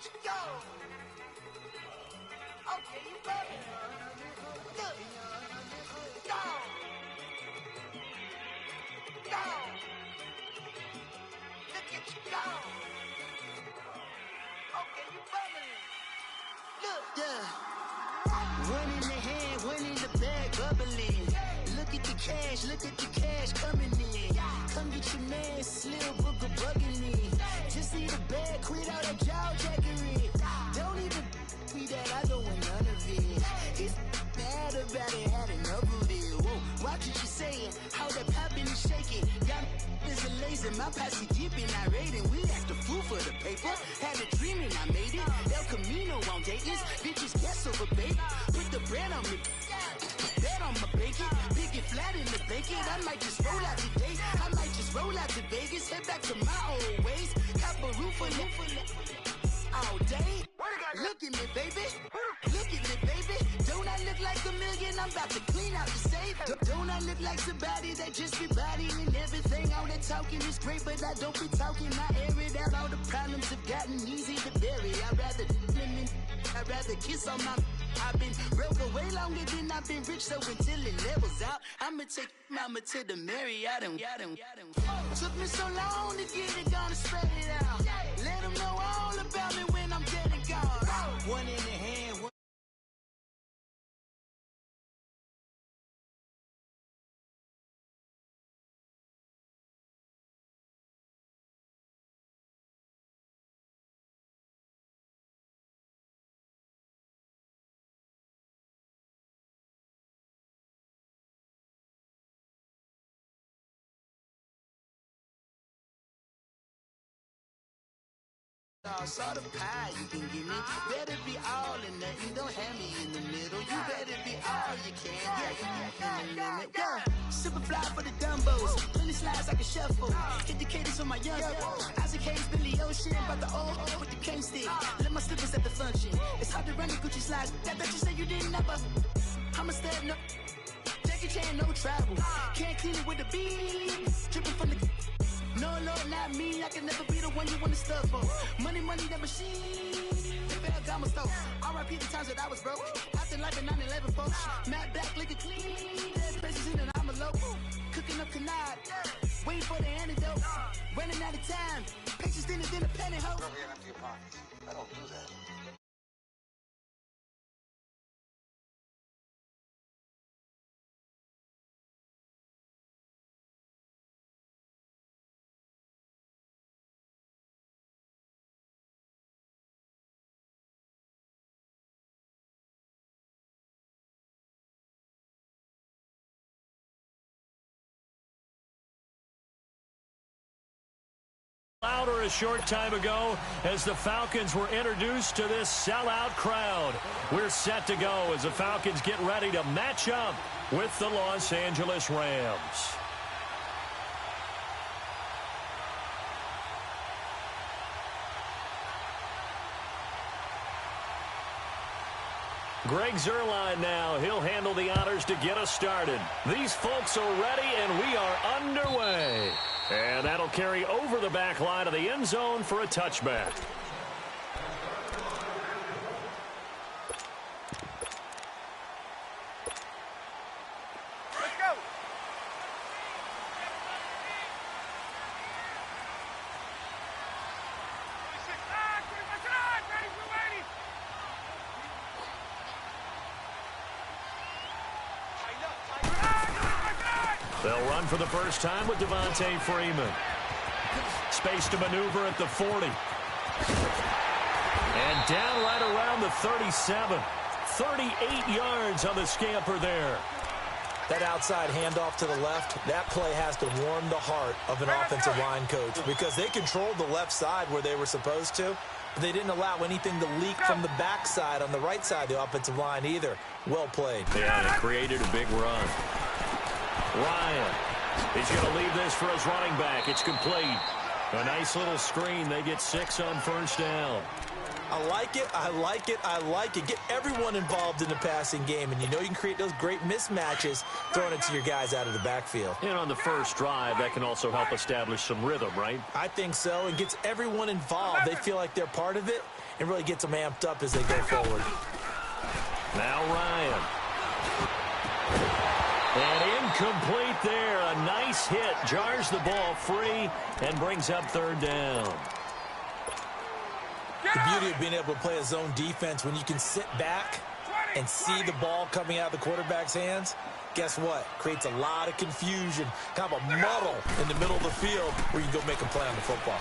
you go. Okay, you better. Look. Go. Go. Look at you go. Okay, you bubbling. Look. Yeah. One in the hand, one in the bag, bubbling. Look at the cash coming in. Come get your man, Slim Booker bugging me. Just see the bag, quit all that jaw jackery. Don't even me that I don't want none of it. He's mad about it, had enough of it. Whoa, watch what you saying, how that poppin' and shaking. Got is a laser, my posse deep and I raiding. We act a fool for the paper. Had a dream and I made it. El Camino on Dayton's, bitches guess over baby. Put the bread on me. Bet on my bacon, big and flat in the bacon. I might just roll out today. I might just roll out to Vegas, head back to my old ways. Cop a roof for all day. Look at me, baby. Look at me, baby. Don't I look like a million? I'm about to clean out the safe. Don't I look like somebody that just be bodying everything? All that talking is great, but I don't be talking. I air it out. All the problems have gotten easy to bury. I'd rather kiss on my. I've been broke way longer than I've been rich, so until it levels out, I'ma take mama to the Marriott and took me so long to get it, gonna spread it out. Let them know all about me when I'm dead and gone. One in the hand, one. Saw the pie you can give me. Better be all or nothing. Don't have me in the middle. You better be all you can. Yeah. Super fly for the Dumbos. Plenty slides like a shuffle. Hit the cadence on my young. Isaac Hayes, Billy Ocean. About the old with the cane stick. Let my slippers at the function. It's hard to run the Gucci slides. That bet you say you didn't never. I'm a step no. Jackie Chan, no travel. Can't clean it with the beat. Dripping from the. No, not me. I can never be the one you want to stuff for. Money, the machine. Ferragamo stove. R.I.P. the times that I was broke. Acting like a 9/11 folks. Matte back, liquor clean. There's places in and I'm a local. Cooking up canard. Waiting for the antidote. Running out of time. Patience thinner than a pantyhose. I don't do that. Louder a short time ago as the Falcons were introduced to this sellout crowd. We're set to go as the Falcons get ready to match up with the Los Angeles Rams. Greg Zuerlein now. He'll handle the honors to get us started. These folks are ready, and we are underway. And that'll carry over the back line of the end zone for a touchback. Let's go. They'll run for the first time with Devontae Freeman. Space to maneuver at the 40. And down right around the 37. 38 yards on the scamper there. That outside handoff to the left, that play has to warm the heart of an offensive line coach because they controlled the left side where they were supposed to, but they didn't allow anything to leak from the backside on the right side of the offensive line either. Well played. Yeah, they created a big run. Ryan, he's going to leave this for his running back. It's complete. A nice little screen. They get 6 on first down. I like it, I like it, I like it. Get everyone involved in the passing game, and you know you can create those great mismatches throwing it to your guys out of the backfield. And on the first drive, that can also help establish some rhythm, right? I think so, and gets everyone involved. They feel like they're part of it, and really gets them amped up as they go forward. Now Ryan. And incomplete there. A nice hit. Jars the ball free and brings up third down. The beauty of being able to play a zone defense when you can sit back and see the ball coming out of the quarterback's hands, guess what? Creates a lot of confusion, kind of a muddle in the middle of the field where you can go make a play on the football.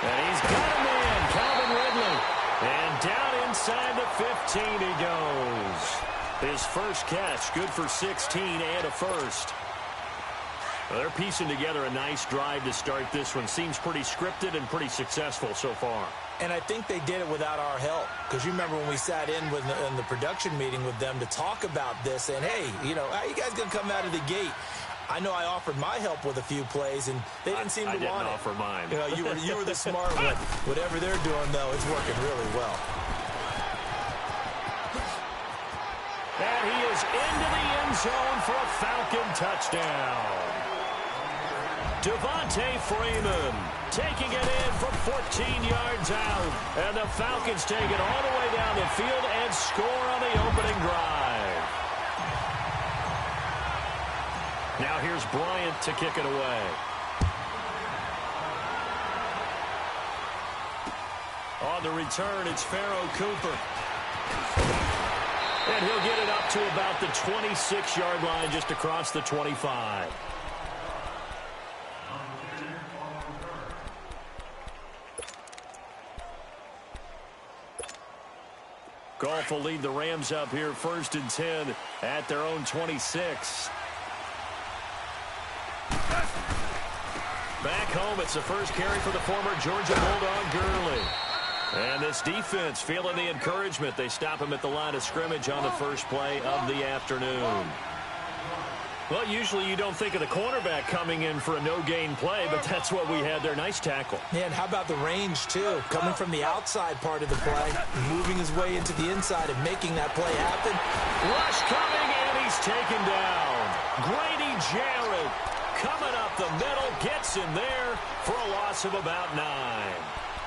And he's got a man, Calvin Ridley. And down inside the 15 he goes. His first catch, good for 16 and a first. Well, they're piecing together a nice drive to start this one. Seems pretty scripted and pretty successful so far. And I think they did it without our help. Because you remember when we sat in the production meeting with them to talk about this, and hey, you know, how you guys going to come out of the gate? I know I offered my help with a few plays, and they didn't seem to want it. I didn't offer mine. You know, you were the smart one. Whatever they're doing, though, it's working really well. And he is into the end zone for a Falcon touchdown. Devontae Freeman taking it in from 14 yards out. And the Falcons take it all the way down the field and score on the opening drive. Now here's Bryant to kick it away. On the return, it's Pharaoh Cooper. And he'll get it up to about the 26-yard line, just across the 25. Goff will lead the Rams up here, 1st and 10 at their own 26. Back home, it's the first carry for the former Georgia Bulldog Gurley. And this defense feeling the encouragement. They stop him at the line of scrimmage on the first play of the afternoon. Well, usually you don't think of the cornerback coming in for a no-gain play, but that's what we had there. Nice tackle. Yeah, and how about the range, too? Coming from the outside part of the play, moving his way into the inside and making that play happen. Rush coming, and he's taken down. Grady Jarrett coming up the middle, gets him there for a loss of about 9.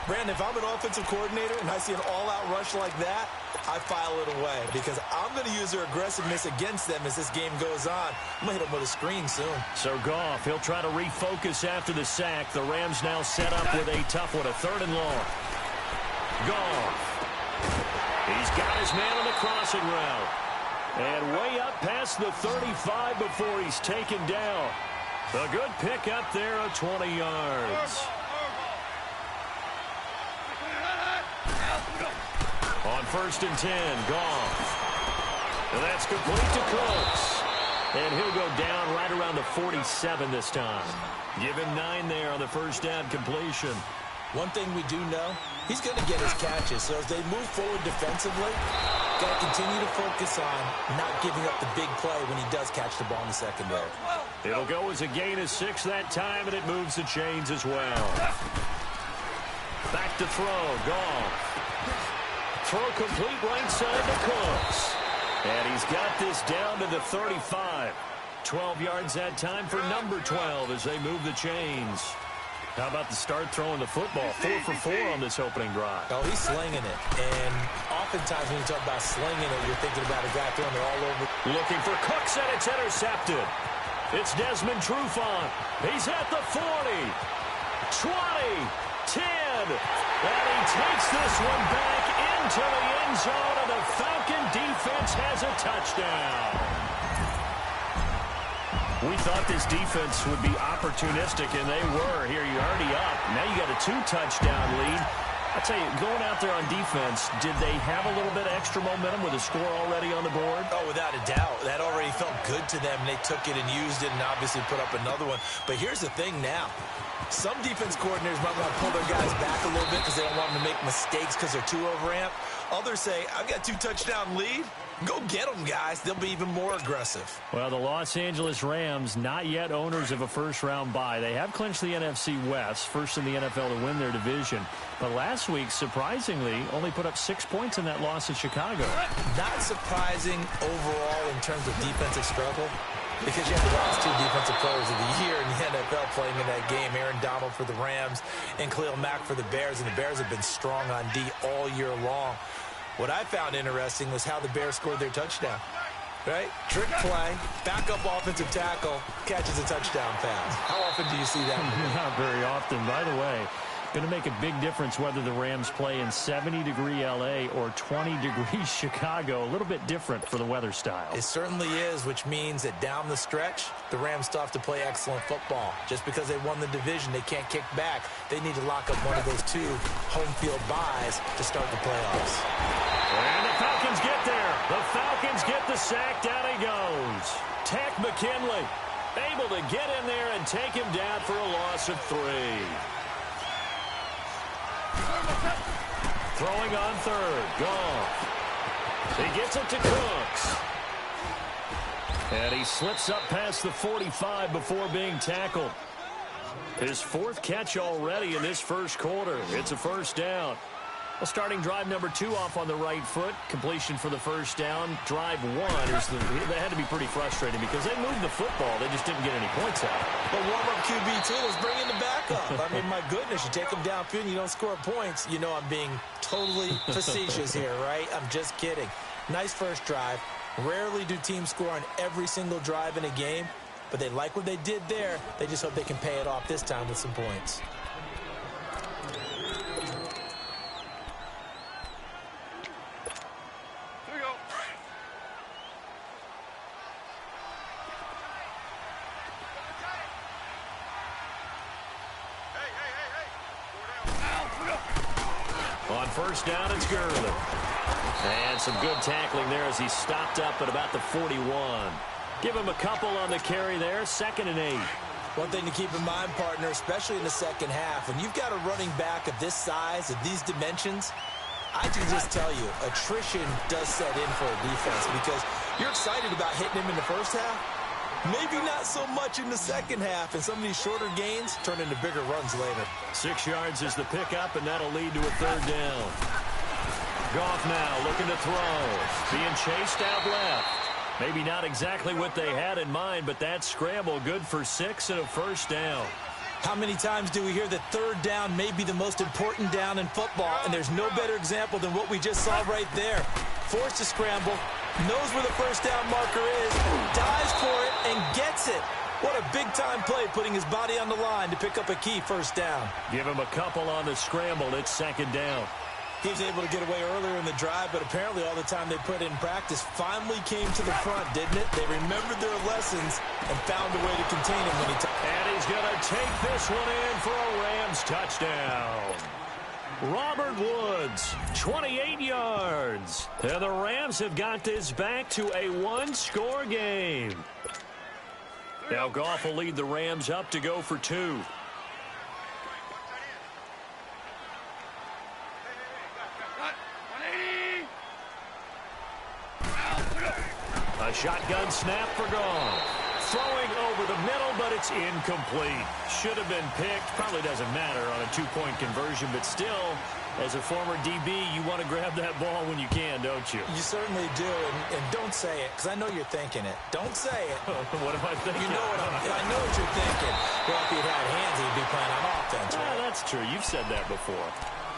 Brandon, if I'm an offensive coordinator and I see an all-out rush like that, I file it away because I'm going to use their aggressiveness against them as this game goes on. I'm going to hit them with a screen soon. So Goff, he'll try to refocus after the sack. The Rams now set up with a tough one, a 3rd and long. Goff. He's got his man on the crossing route. And way up past the 35 before he's taken down. A good pick up there of 20 yards. On 1st and 10, Goff. And that's complete to Cooks. And he'll go down right around the 47 this time. Give him 9 there on the first down completion. One thing we do know, he's going to get his catches. So as they move forward defensively, got to continue to focus on not giving up the big play when he does catch the ball in the secondary. It'll go as a gain of 6 that time, and it moves the chains as well. Back to throw, Goff. Throw complete right side to Cooks. And he's got this down to the 35. 12 yards that time for number 12 as they move the chains. How about the start throwing the football? 4 for 4 on this opening drive. Oh, he's slinging it. And oftentimes when you talk about slinging it, you're thinking about a guy throwing it all over. Looking for Cooks, and it's intercepted. It's Desmond Trufant. He's at the 40. 20. 10. And he takes this one back into the end zone, and the Falcon defense has a touchdown. We thought this defense would be opportunistic, and they were. Here, you're already up. Now you got a 2-touchdown lead. I tell you, going out there on defense, did they have a little bit of extra momentum with a score already on the board? Oh, without a doubt. That already felt good to them. They took it and used it and obviously put up another one. But here's the thing now. Some defense coordinators might want to pull their guys back a little bit because they don't want them to make mistakes because they're too overamped. Others say, I've got a 2-touchdown lead. Go get them, guys. They'll be even more aggressive. Well, the Los Angeles Rams, not yet owners of a first-round bye. They have clinched the NFC West, first in the NFL to win their division. But last week, surprisingly, only put up 6 points in that loss at Chicago. Not surprising overall in terms of defensive struggle, because you have the last 2 defensive players of the year in the NFL playing in that game. Aaron Donald for the Rams and Khalil Mack for the Bears. And the Bears have been strong on D all year long. What I found interesting was how the Bears scored their touchdown. Right? Trick play, backup offensive tackle, catches a touchdown pass. How often do you see that? Not very often. By the way, going to make a big difference whether the Rams play in 70-degree L.A. or 20-degree Chicago. A little bit different for the weather style. It certainly is, which means that down the stretch, the Rams still have to play excellent football. Just because they won the division, they can't kick back. They need to lock up one of those 2 home field byes to start the playoffs. And the Falcons get there. The Falcons get the sack. Down he goes. Tech McKinley able to get in there and take him down for a loss of 3. Throwing on third. Goff. He gets it to Cooks. And he slips up past the 45 before being tackled. His 4th catch already in this first quarter. It's a first down. Well, starting drive number 2 off on the right foot. Completion for the first down. Drive 1 is they had to be pretty frustrating because they moved the football. They just didn't get any points out. But warm-up QB2, let's bring in the backup. I mean, my goodness, you take them downfield and you don't score points. You know I'm being totally facetious here, right? I'm just kidding. Nice first drive. Rarely do teams score on every single drive in a game, but they like what they did there. They just hope they can pay it off this time with some points. On first down, it's Gurley. And some good tackling there as he stopped up at about the 41. Give him a couple on the carry there. 2nd and 8. One thing to keep in mind, partner, especially in the second half, when you've got a running back of this size, of these dimensions, I can just tell you, attrition does set in for a defense because you're excited about hitting him in the first half. Maybe not so much in the second half, and some of these shorter gains turn into bigger runs later. 6 yards is the pickup, and that'll lead to a 3rd down. Goff now looking to throw. Being chased out left. Maybe not exactly what they had in mind, but that scramble good for 6 and a first down. How many times do we hear that 3rd down may be the most important down in football, and there's no better example than what we just saw right there. Forced to scramble, knows where the first down marker is, dives for it, and gets it. What a big-time play, putting his body on the line to pick up a key first down. Give him a couple on the scramble. It's 2nd down. He was able to get away earlier in the drive, but apparently all the time they put in practice finally came to the front, didn't it? They remembered their lessons and found a way to contain him when he took. And he's going to take this one in for a Rams touchdown. Robert Woods, 28 yards. And the Rams have got this back to a 1-score game. Now Goff will lead the Rams up to go for 2. A shotgun snap for Goff. Throwing over the middle, but it's incomplete. Should have been picked. Probably doesn't matter on a 2-point conversion, but still, as a former DB, you want to grab that ball when you can, don't you? You certainly do, and don't say it, because I know you're thinking it. Don't say it. What am I thinking? You know I know what you're thinking. Well, if he'd had hands, he'd be playing on offense. Right? Yeah, that's true. You've said that before.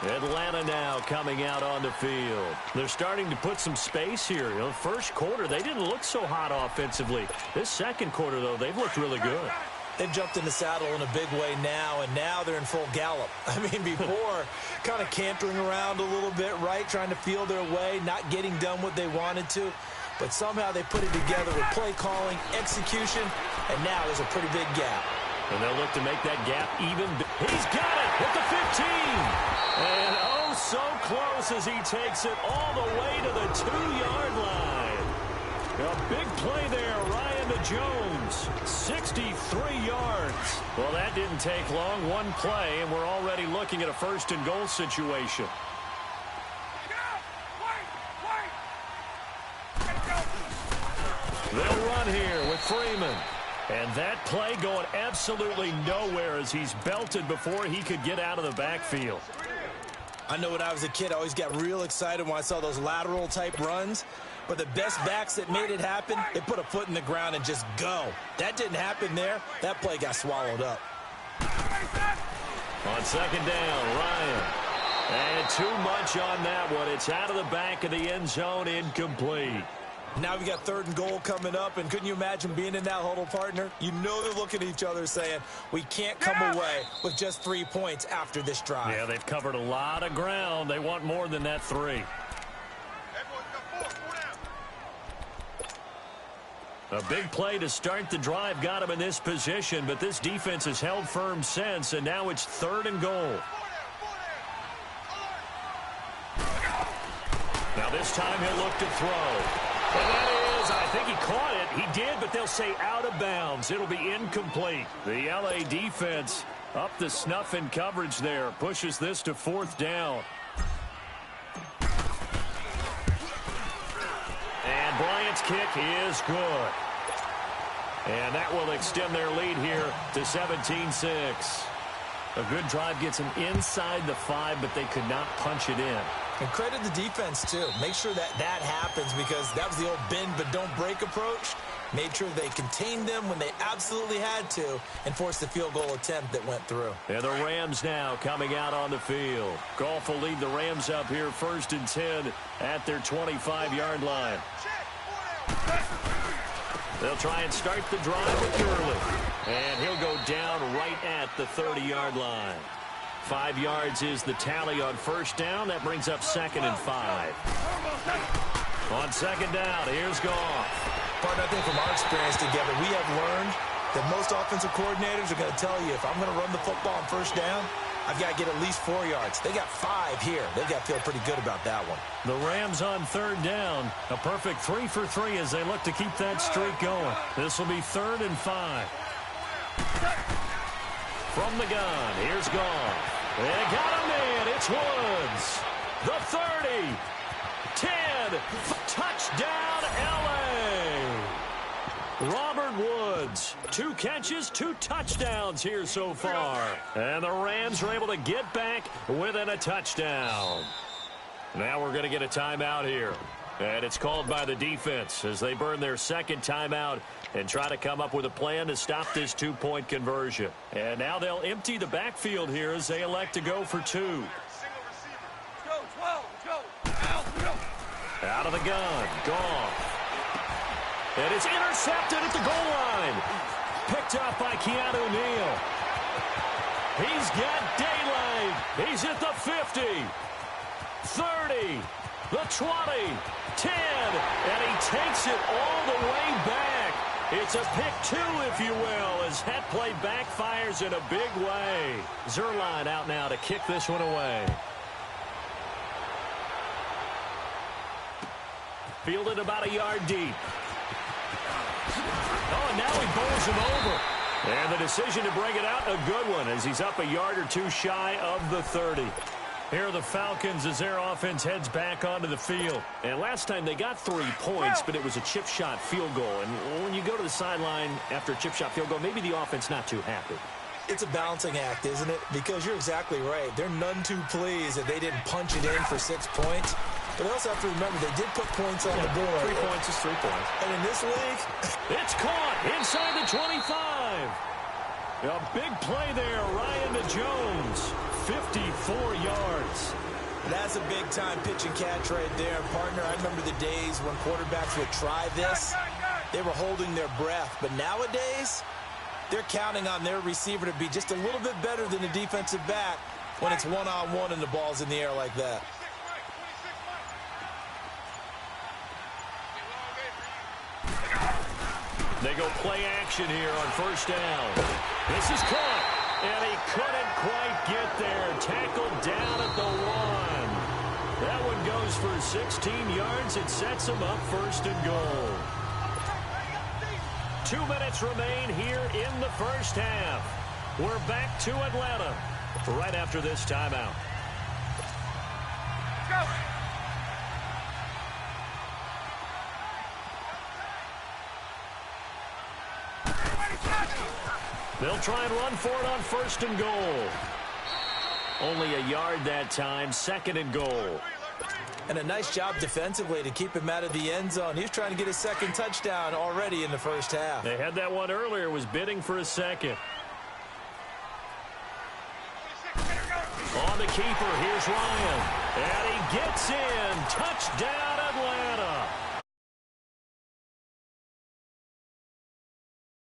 Atlanta now coming out on the field. They're starting to put some space here. You know, first quarter, they didn't look so hot offensively. This second quarter, though, they've looked really good. They've jumped in the saddle in a big way now, and now they're in full gallop. I mean, before, kind of cantering around a little bit, right, trying to feel their way, not getting done what they wanted to. But somehow they put it together with play calling, execution, and now there's a pretty big gap. And they'll look to make that gap even. He's got it at the 15. And oh, so close as he takes it all the way to the 2-yard line. A big play there, Ryan to Jones, 63 yards. Well, that didn't take long, one play, and we're already looking at a 1st and goal situation. They'll run here with Freeman. And that play going absolutely nowhere as he's belted before he could get out of the backfield. I know when I was a kid, I always got real excited when I saw those lateral-type runs. But the best backs that made it happen, they put a foot in the ground and just go. That didn't happen there. That play got swallowed up. On second down, Ryan. And too much on that one. It's out of the back of the end zone, incomplete. Now we got 3rd and goal coming up, and couldn't you imagine being in that huddle, partner? You know they're looking at each other saying, we can't come away with just 3 points after this drive. Yeah, they've covered a lot of ground. They want more than that 3. A big play to start the drive got him in this position, but this defense has held firm since, and now it's 3rd and goal. Now this time he'll look to throw. And that is, I think he caught it. He did, but they'll say out of bounds. It'll be incomplete. The LA defense up the snuff in coverage there. Pushes this to 4th down. And Bryant's kick is good. And that will extend their lead here to 17-6. A good drive gets them inside the 5, but they could not punch it in. And credit the defense, too. Make sure that happens because that was the old bend but don't break approach. Made sure they contained them when they absolutely had to and forced the field goal attempt that went through. And the Rams now coming out on the field. Goff will lead the Rams up here 1st and 10 at their 25-yard line. They'll try and start the drive with Gurley. And he'll go down right at the 30-yard line. 5 yards is the tally on 1st down. That brings up 2nd and 5. On 2nd down, here's Goff. Partner, I think from our experience together, we have learned that most offensive coordinators are going to tell you, if I'm going to run the football on 1st down, I've got to get at least 4 yards. They got 5 here. They've got to feel pretty good about that one. The Rams on 3rd down. A perfect 3 for 3 as they look to keep that streak going. This will be 3rd and 5. From the gun, here's Goff. They got him in. It's Woods. The 30. 10. Touchdown, L.A. Robert Woods. 2 catches, 2 touchdowns here so far. And the Rams are able to get back within a touchdown. Now we're going to get a timeout here. And it's called by the defense as they burn their 2nd timeout and try to come up with a plan to stop this 2-point conversion. And now they'll empty the backfield here as they elect to go for 2. Out of the gun, Goff. And it's intercepted at the goal line. Picked up by Keanu Neal. He's got daylight. He's at the 50. 30. The 20. 10. And he takes it all the way back. It's a pick 2, if you will, as that play backfires in a big way. Zerline out now to kick this one away. Fielded about a yard deep. Oh, and now he bowls him over. And the decision to bring it out, a good one, as he's up a yard or 2 shy of the 30. Here are the Falcons as their offense heads back onto the field. And last time they got 3 points, but it was a chip shot field goal. And when you go to the sideline after a chip shot field goal, maybe the offense not too happy. It's a balancing act, isn't it? Because you're exactly right. They're none too pleased that they didn't punch it in for 6 points. But they also have to remember they did put points on the board. 3 points is 3 points. And in this league, it's caught inside the 25. A big play there, Ryan to Jones. 54 yards. That's a big-time pitch and catch right there, partner. I remember the days when quarterbacks would try this. They were holding their breath. But nowadays, they're counting on their receiver to be just a little bit better than the defensive back when it's one-on-one and the ball's in the air like that. They go play action here on 1st down. This is caught, and he couldn't quite get there. Tackled down at the 1. That one goes for 16 yards. It sets him up 1st and goal. 2 minutes remain here in the 1st half. We're back to Atlanta right after this timeout. Go. They'll try and run for it on 1st and goal. Only a yard that time, 2nd and goal. And a nice job defensively to keep him out of the end zone. He was trying to get his 2nd touchdown already in the first half. They had that one earlier, was bidding for a 2nd. On the keeper, here's Ryan. And he gets in. Touchdown,